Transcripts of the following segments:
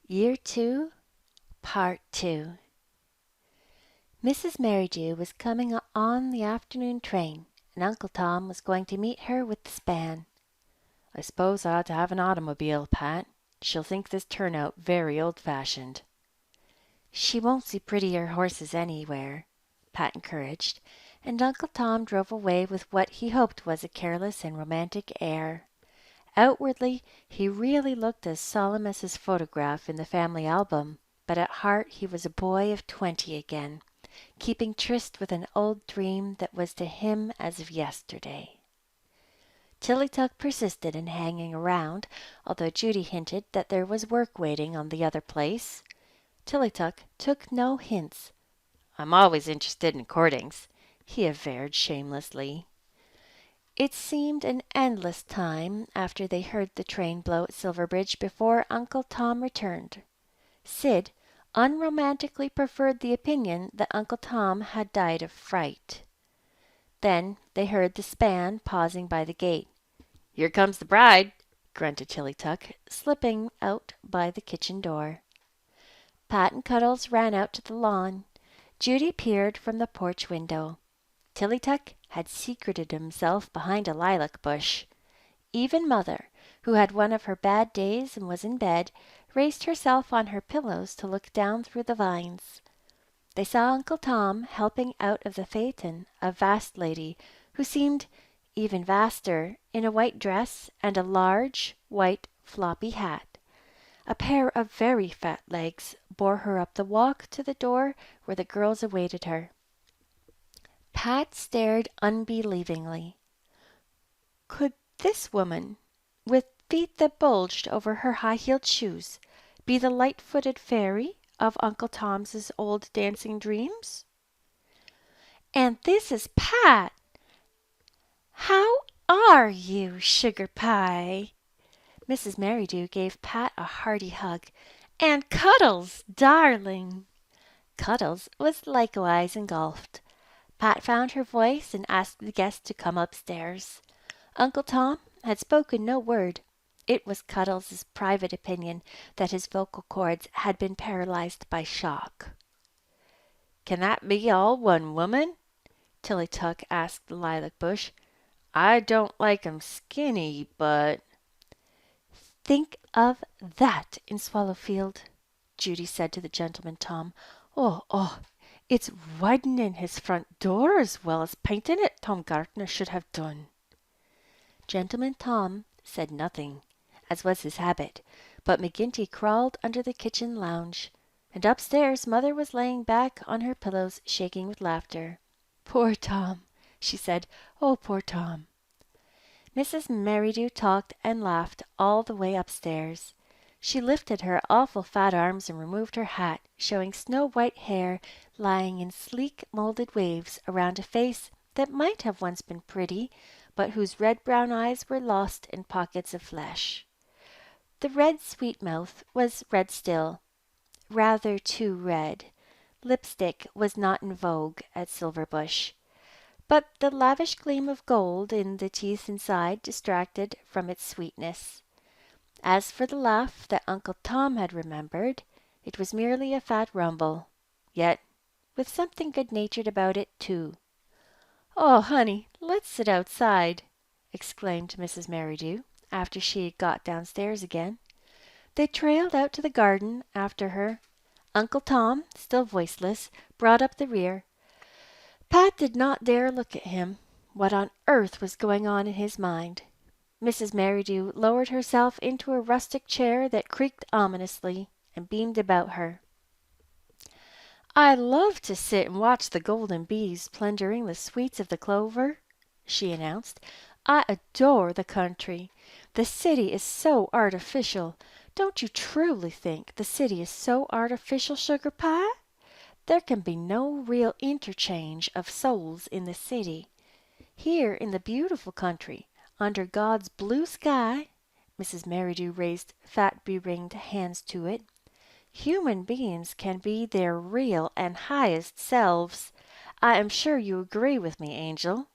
Year 2, Part 2. Mrs. Merridew was coming on the afternoon train, and Uncle Tom was going to meet her with the span. "I suppose I ought to have an automobile, Pat. She'll think this turnout very old-fashioned." "She won't see prettier horses anywhere," Pat encouraged, and Uncle Tom drove away with what he hoped was a careless and romantic air. Outwardly, he really looked as solemn as his photograph in the family album, but at heart he was a boy of 20 again, keeping tryst with an old dream that was to him as of yesterday. Tillytuck persisted in hanging around, although Judy hinted that there was work waiting on the other place. Tillytuck took no hints. "I'm always interested in courtings," he averred shamelessly. It seemed an endless time after they heard the train blow at Silverbridge before Uncle Tom returned. Sid unromantically preferred the opinion that Uncle Tom had died of fright. Then they heard the span pausing by the gate. "Here comes the bride," grunted Tillytuck, slipping out by the kitchen door. Pat and Cuddles ran out to the lawn. Judy peered from the porch window. Tillytuck had secreted himself behind a lilac bush. Even Mother, who had one of her bad days and was in bed, raised herself on her pillows to look down through the vines. They saw Uncle Tom helping out of the phaeton a vast lady who seemed even vaster in a white dress and a large white floppy hat. A pair of very fat legs bore her up the walk to the door where the girls awaited her. Pat stared unbelievingly. Could this woman, with feet that bulged over her high-heeled shoes, be the light-footed fairy of Uncle Tom's old dancing dreams? "And this is Pat! How are you, sugar pie?" Mrs. Merridew gave Pat a hearty hug. "And Cuddles, darling!" Cuddles was likewise engulfed. Pat found her voice and asked the guest to come upstairs. Uncle Tom had spoken no word. It was Cuddles's private opinion that his vocal cords had been paralyzed by shock. "Can that be all one woman?" Tillytuck asked the lilac bush. "I don't like 'em skinny, but—" "Think of that in Swallowfield," Judy said to the gentleman Tom. Oh, it's widening his front door as well as painting it, Tom Gartner should have done." Gentleman Tom said nothing, as was his habit, but McGinty crawled under the kitchen lounge, and upstairs Mother was laying back on her pillows shaking with laughter. "Poor Tom," she said. "Oh, poor Tom." Mrs. Merridew talked and laughed all the way upstairs. She lifted her awful fat arms and removed her hat, showing snow-white hair lying in sleek molded waves around a face that might have once been pretty, but whose red-brown eyes were lost in pockets of flesh. The red sweet mouth was red still, rather too red. Lipstick was not in vogue at Silverbush, but the lavish gleam of gold in the teeth inside distracted from its sweetness. As for the laugh that Uncle Tom had remembered, it was merely a fat rumble, yet with something good-natured about it, too. "Oh, honey, let's sit outside," exclaimed Mrs. Merridew, after she had got downstairs again. They trailed out to the garden after her. Uncle Tom, still voiceless, brought up the rear. Pat did not dare look at him. What on earth was going on in his mind? Mrs. Merridew lowered herself into a rustic chair that creaked ominously, and beamed about her. "I love to sit and watch the golden bees plundering the sweets of the clover," she announced. "I adore the country. The city is so artificial. Don't you truly think the city is so artificial, sugar pie? There can be no real interchange of souls in the city. Here in the beautiful country, under God's blue sky," Mrs. Merridew raised fat beringed hands to it, "human beings can be their real and highest selves. I am sure you agree with me, Angel."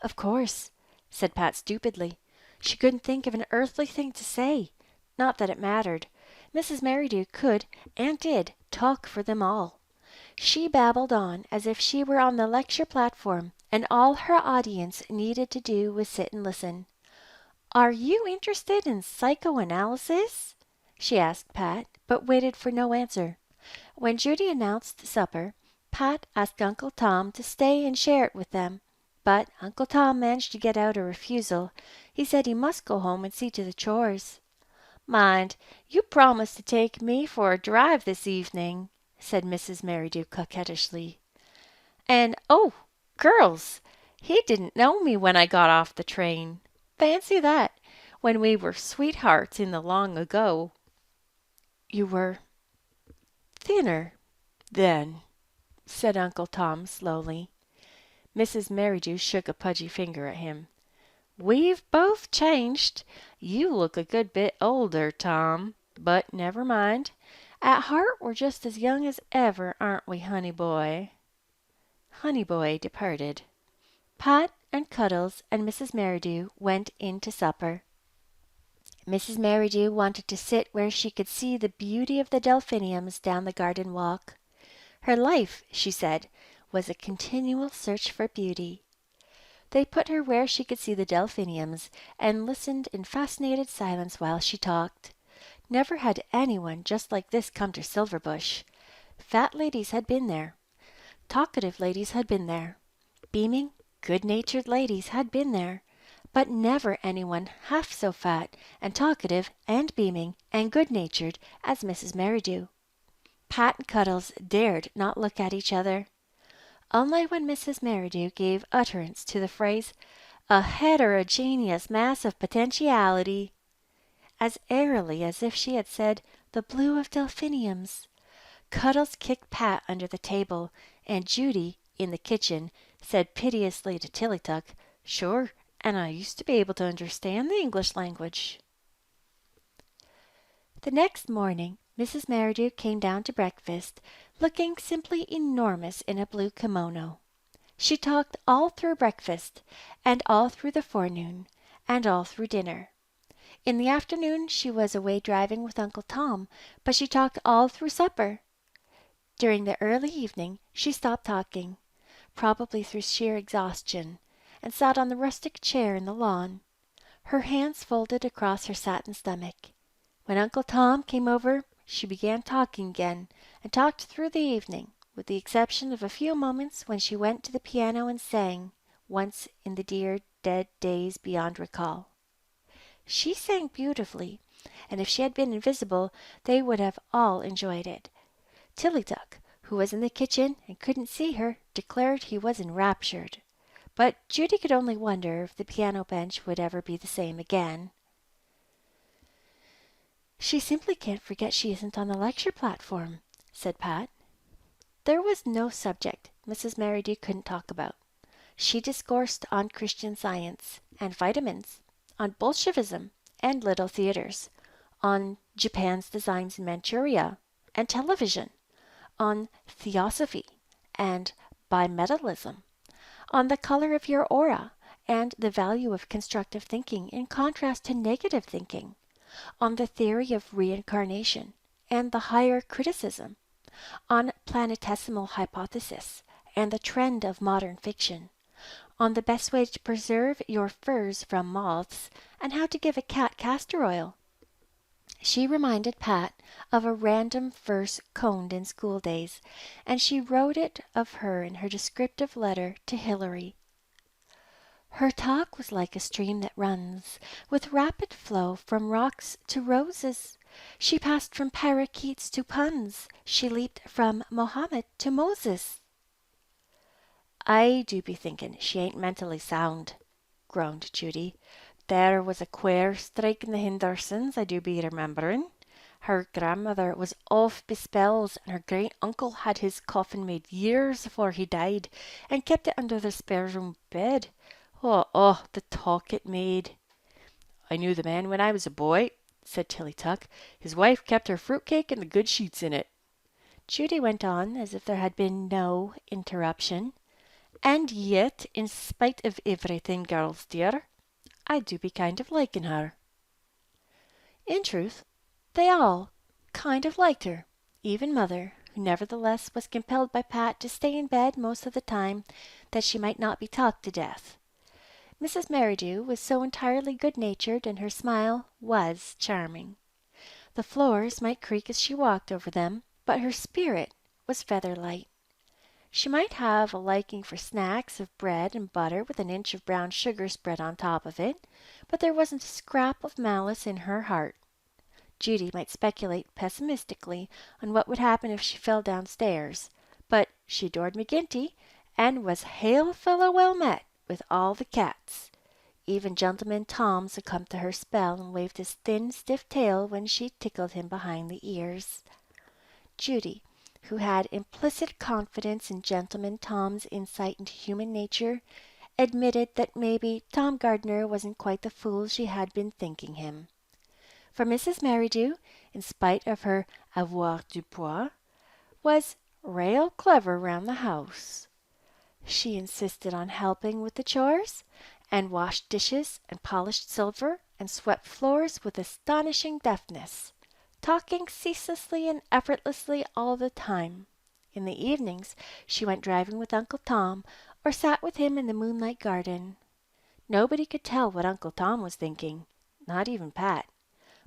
"Of course," said Pat stupidly. She couldn't think of an earthly thing to say. Not that it mattered. Mrs. Merridew could and did talk for them all. She babbled on as if she were on the lecture platform, and all her audience needed to do was sit and listen. "Are you interested in psychoanalysis?" she asked Pat, but waited for no answer. When Judy announced supper, Pat asked Uncle Tom to stay and share it with them, but Uncle Tom managed to get out a refusal. He said he must go home and see to the chores. "Mind, you promised to take me for a drive this evening," said Mrs. Merridew coquettishly. "And, oh, girls, he didn't know me when I got off the train. Fancy that, when we were sweethearts in the long ago." "You were thinner then," said Uncle Tom slowly. Mrs. Merridew shook a pudgy finger at him. "We've both changed. You look a good bit older, Tom. But never mind. At heart we're just as young as ever, aren't we, honey boy?" Honey boy departed. Pat and Cuddles and Mrs. Merridew went in to supper. Mrs. Merridew wanted to sit where she could see the beauty of the delphiniums down the garden walk. Her life, she said, was a continual search for beauty. They put her where she could see the delphiniums, and listened in fascinated silence while she talked. Never had anyone just like this come to Silverbush. Fat ladies had been there. Talkative ladies had been there. Beaming, good-natured ladies had been there. But never anyone half so fat and talkative and beaming and good-natured as Mrs. Merridew. Pat and Cuddles dared not look at each other. Only when Mrs. Merridew gave utterance to the phrase, "a heterogeneous mass of potentiality," as airily as if she had said, "the blue of delphiniums," Cuddles kicked Pat under the table, and Judy, in the kitchen, said piteously to Tillytuck, "Sure, and I used to be able to understand the English language." The next morning Mrs. Merridew came down to breakfast, looking simply enormous in a blue kimono. She talked all through breakfast, and all through the forenoon, and all through dinner. In the afternoon she was away driving with Uncle Tom, but she talked all through supper. During the early evening she stopped talking, probably through sheer exhaustion, and sat on the rustic chair in the lawn, her hands folded across her satin stomach. When Uncle Tom came over she began talking again, and talked through the evening, with the exception of a few moments when she went to the piano and sang, once in the dear dead days beyond recall. She sang beautifully, and if she had been invisible they would have all enjoyed it. Tillytuck, who was in the kitchen and couldn't see her, declared he was enraptured. But Judy could only wonder if the piano bench would ever be the same again. "She simply can't forget she isn't on the lecture platform," said Pat. There was no subject Mrs. Merridew couldn't talk about. She discoursed on Christian Science, and vitamins, on Bolshevism, and little theatres, on Japan's designs in Manchuria, and television, on theosophy, and bimetallism, on the color of your aura, and the value of constructive thinking in contrast to negative thinking, on the theory of reincarnation and the higher criticism, on planetesimal hypothesis and the trend of modern fiction, on the best way to preserve your furs from moths, and how to give a cat castor oil. She reminded Pat of a random verse coned in school days, and she wrote it of her in her descriptive letter to Hilary. Her talk was like a stream that runs, with rapid flow, from rocks to roses. She passed from parakeets to puns. She leaped from Mohammed to Moses. "I do be thinking she ain't mentally sound," groaned Judy. "There was a queer strike in the Hendersons, I do be remembering. Her grandmother was off be spells, and her great uncle had his coffin made years afore he died, and kept it under their spare room bed. Oh, the talk it made." "I knew the man when I was a boy," said Tillytuck. "His wife kept her fruit cake and the good sheets in it." Judy went on as if there had been no interruption. "And yet, in spite of everything, girls dear, I do be kind of liking her." In truth, they all kind of liked her. Even Mother, who nevertheless was compelled by Pat to stay in bed most of the time that she might not be talked to death. Mrs. Merridew was so entirely good-natured, and her smile was charming. The floors might creak as she walked over them, but her spirit was feather-light. She might have a liking for snacks of bread and butter with an inch of brown sugar spread on top of it, but there wasn't a scrap of malice in her heart. Judy might speculate pessimistically on what would happen if she fell downstairs, but she adored McGinty, and was hail fellow well met with all the cats. Even Gentleman Tom succumbed to her spell and waved his thin, stiff tail when she tickled him behind the ears. Judy, who had implicit confidence in Gentleman Tom's insight into human nature, admitted that maybe Tom Gardner wasn't quite the fool she had been thinking him. For Mrs. Merridew, in spite of her avoir du poids, was rail clever round the house. She insisted on helping with the chores, and washed dishes, and polished silver, and swept floors with astonishing deftness, talking ceaselessly and effortlessly all the time. In the evenings she went driving with Uncle Tom, or sat with him in the moonlight garden. Nobody could tell what Uncle Tom was thinking, not even Pat.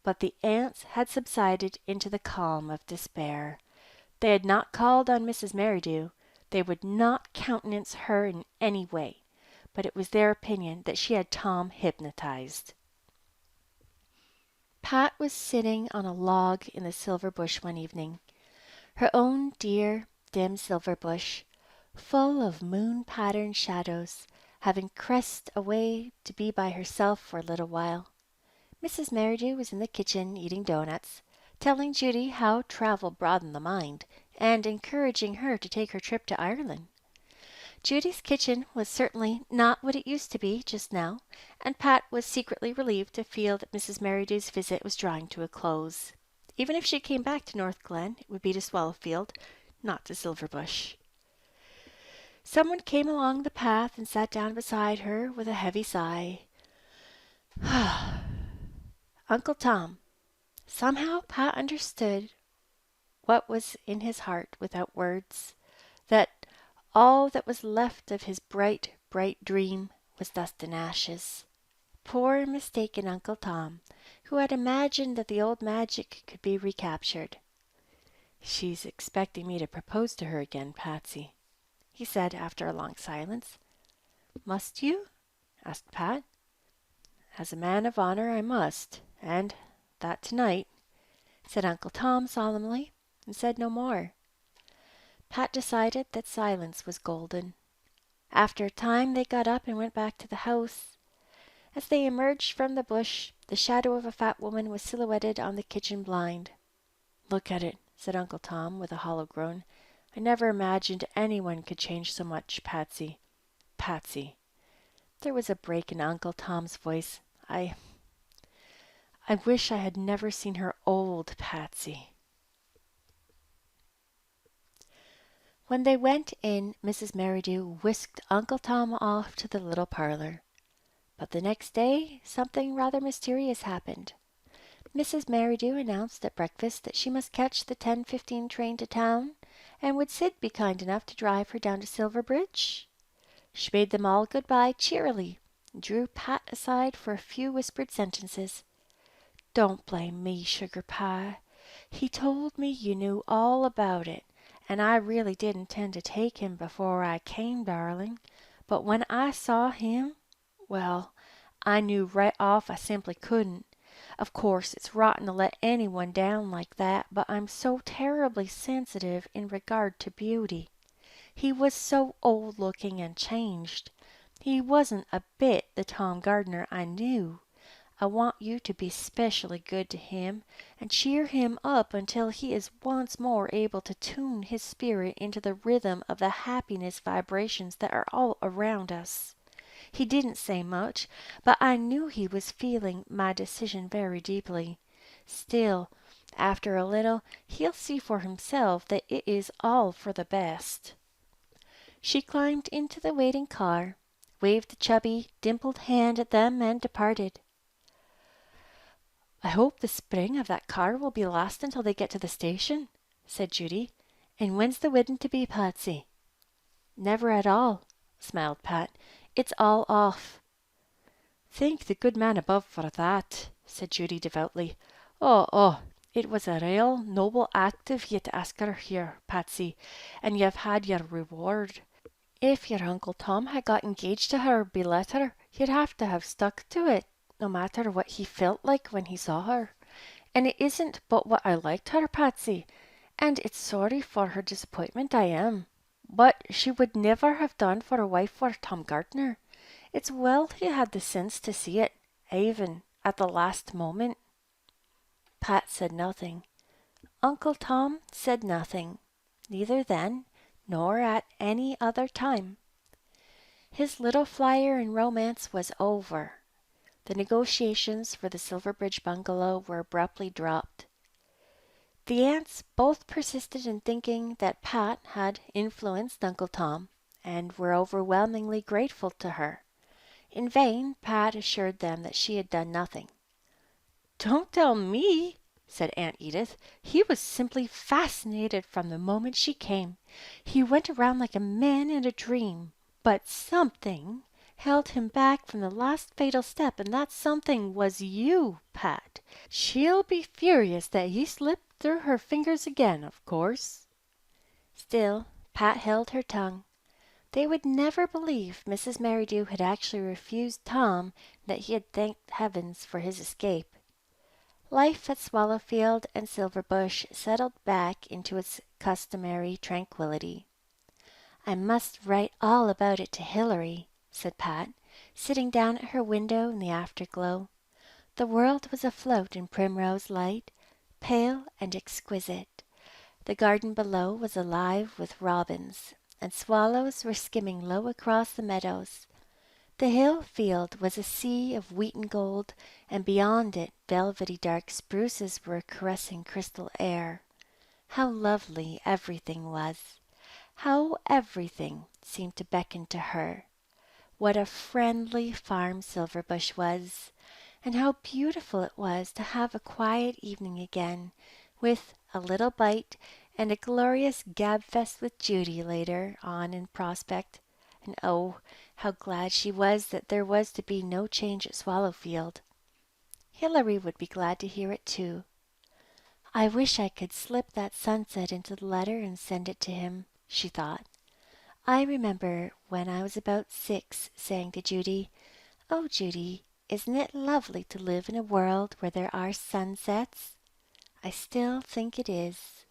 But the aunts had subsided into the calm of despair. They had not called on Mrs. Merridew. They would not countenance her in any way, but it was their opinion that she had Tom hypnotized. Pat was sitting on a log in the silver bush one evening, her own dear, dim silver bush, full of moon-patterned shadows, having crept away to be by herself for a little while. Mrs. Merridew was in the kitchen eating doughnuts, telling Judy how travel broadened the mind, and encouraging her to take her trip to Ireland. Judy's kitchen was certainly not what it used to be just now, and Pat was secretly relieved to feel that Mrs. Merridew's visit was drawing to a close. Even if she came back to North Glen, it would be to Swallowfield, not to Silverbush. Someone came along the path and sat down beside her with a heavy sigh. Uncle Tom. Somehow Pat understood what was in his heart without words, that all that was left of his bright, bright dream was dust and ashes. Poor mistaken Uncle Tom, who had imagined that the old magic could be recaptured. "She's expecting me to propose to her again, Patsy," he said after a long silence. "Must you?" asked Pat. "As a man of honor, I must, and that tonight," said Uncle Tom solemnly, and said no more. Pat decided that silence was golden. After a time they got up and went back to the house. As they emerged from the bush, the shadow of a fat woman was silhouetted on the kitchen blind. "Look at it," said Uncle Tom with a hollow groan. "I never imagined anyone could change so much, Patsy. Patsy." There was a break in Uncle Tom's voice. I wish I had never seen her old, Patsy." When they went in, Mrs. Merridew whisked Uncle Tom off to the little parlor. But the next day something rather mysterious happened. Mrs. Merridew announced at breakfast that she must catch the 10:15 train to town, and would Sid be kind enough to drive her down to Silverbridge? She bade them all good-bye cheerily, and drew Pat aside for a few whispered sentences. "Don't blame me, Sugar Pie. He told me you knew all about it, and I really did intend to take him before I came, darling. But when I saw him, well, I knew right off I simply couldn't. Of course, it's rotten to let anyone down like that, but I'm so terribly sensitive in regard to beauty. He was so old-looking and changed. He wasn't a bit the Tom Gardner I knew. I want you to be specially good to him, and cheer him up until he is once more able to tune his spirit into the rhythm of the happiness vibrations that are all around us. He didn't say much, but I knew he was feeling my decision very deeply. Still, after a little, he'll see for himself that it is all for the best." She climbed into the waiting car, waved a chubby, dimpled hand at them, and departed. I hope the spring of that car will be last until they get to the station, said Judy. And when's the wedding to be, Patsy? Never at all, smiled Pat. It's all off. Thank the good man above for that, said Judy devoutly. Oh, it was a real noble act of ye to ask her here, Patsy, and you've had your reward. If your Uncle Tom had got engaged to her be letter, you'd have to have stuck to it, no matter what he felt like when he saw her. And it isn't but what I liked her, Patsy, and it's sorry for her disappointment I am. But she would never have done for a wife for Tom Gardner. It's well he had the sense to see it, even at the last moment. Pat said nothing. Uncle Tom said nothing, neither then nor at any other time. His little flyer in romance was over. The negotiations for the Silverbridge bungalow were abruptly dropped. The aunts both persisted in thinking that Pat had influenced Uncle Tom, and were overwhelmingly grateful to her. In vain Pat assured them that she had done nothing. "Don't tell me," said Aunt Edith. "He was simply fascinated from the moment she came. He went around like a man in a dream. But something held him back from the last fatal step, and that something was you, Pat. She'll be furious that he slipped through her fingers again, of course." Still Pat held her tongue. They would never believe Mrs. Merridew had actually refused Tom, that he had thanked heavens for his escape. Life at Swallowfield and Silverbush settled back into its customary tranquility. "I must write all about it to Hilary," said Pat, sitting down at her window in the afterglow. The world was afloat in primrose light, pale and exquisite. The garden below was alive with robins, and swallows were skimming low across the meadows. The hill field was a sea of wheaten gold, and beyond it velvety dark spruces were caressing crystal air. How lovely everything was! How everything seemed to beckon to her! What a friendly farm Silverbush was! And how beautiful it was to have a quiet evening again, with a little bite and a glorious gab-fest with Judy later on in prospect. And oh, how glad she was that there was to be no change at Swallowfield. Hilary would be glad to hear it too. "I wish I could slip that sunset into the letter and send it to him," she thought. "I remember when I was about 6 saying to Judy, 'Oh, Judy, isn't it lovely to live in a world where there are sunsets?' I still think it is."